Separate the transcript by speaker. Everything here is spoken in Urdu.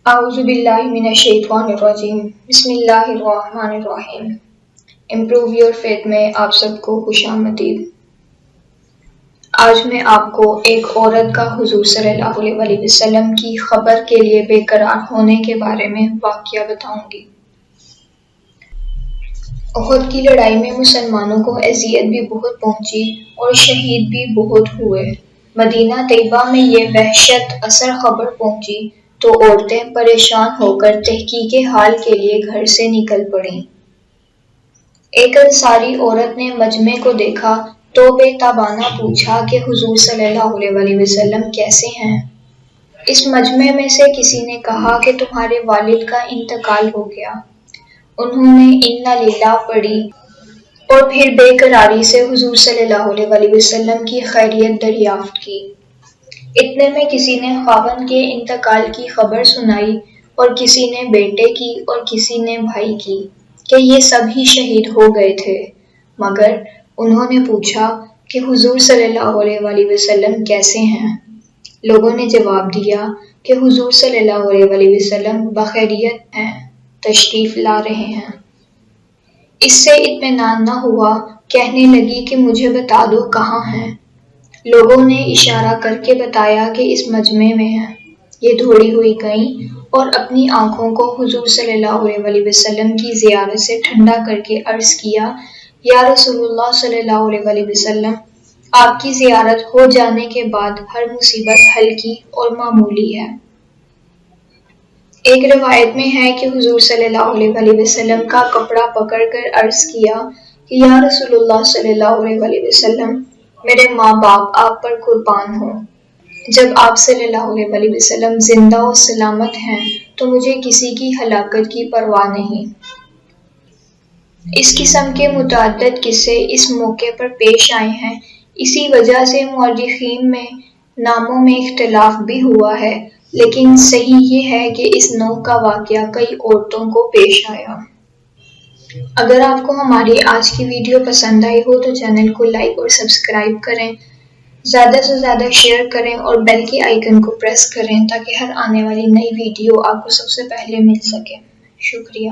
Speaker 1: اعوذ باللہ من الشیطان الرجیم بسم اللہ الرحمن الرحیم۔ امپروو یور فیتھ میں آپ سب کو خوش آمدید۔ آج میں آپ کو ایک عورت کا حضور صلی اللہ علیہ وسلم کی خبر کے لیے بے قرار ہونے کے بارے میں واقعہ بتاؤں گی۔ احد کی لڑائی میں مسلمانوں کو اذیت بھی بہت پہنچی اور شہید بھی بہت ہوئے۔ مدینہ طیبہ میں یہ وحشت اثر خبر پہنچی تو عورتیں پریشان ہو کر تحقیق حال کے لیے گھر سے نکل پڑیں۔ ایک انصاری عورت نے مجمع کو دیکھا تو بے تابانہ پوچھا کہ حضور صلی اللہ علیہ وسلم کیسے ہیں؟ اس مجمع میں سے کسی نے کہا کہ تمہارے والد کا انتقال ہو گیا۔ انہوں نے انا للہ پڑھی اور پھر بے قراری سے حضور صلی اللہ علیہ وسلم کی خیریت دریافت کی۔ اتنے میں کسی نے خاوند کے انتقال کی خبر سنائی اور کسی نے بیٹے کی اور کسی نے بھائی کی کہ یہ سب ہی شہید ہو گئے تھے، مگر انہوں نے پوچھا کہ حضور صلی اللہ علیہ وسلم کیسے ہیں؟ لوگوں نے جواب دیا کہ حضور صلی اللہ علیہ وسلم بخیریت ہیں، تشریف لا رہے ہیں۔ اس سے اطمینان نہ ہوا، کہنے لگی کہ مجھے بتا دو کہاں ہیں؟ لوگوں نے اشارہ کر کے بتایا کہ اس مجمع میں ہیں۔ یہ دوڑی ہوئی گئیں اور اپنی آنکھوں کو حضور صلی اللہ علیہ وسلم کی زیارت سے ٹھنڈا کر کے عرض کیا، یا رسول اللہ صلی اللہ علیہ وسلم، آپ کی زیارت ہو جانے کے بعد ہر مصیبت ہلکی اور معمولی ہے۔ ایک روایت میں ہے کہ حضور صلی اللہ علیہ وسلم کا کپڑا پکڑ کر عرض کیا کہ یا رسول اللہ صلی اللہ علیہ وسلم، میرے ماں باپ آپ پر قربان ہوں۔ جب آپ صلی اللہ علیہ وسلم زندہ و سلامت ہیں تو مجھے کسی کی ہلاکت کی پرواہ نہیں۔ اس قسم کے متعدد قصے اس موقع پر پیش آئے ہیں۔ اسی وجہ سے مورخین میں ناموں میں اختلاف بھی ہوا ہے، لیکن صحیح یہ ہے کہ اس نوع کا واقعہ کئی عورتوں کو پیش آیا۔ اگر آپ کو ہماری آج کی ویڈیو پسند آئی ہو تو چینل کو لائک اور سبسکرائب کریں، زیادہ سے زیادہ شیئر کریں اور بیل کے آئیکن کو پریس کریں تاکہ ہر آنے والی نئی ویڈیو آپ کو سب سے پہلے مل سکے۔ شکریہ۔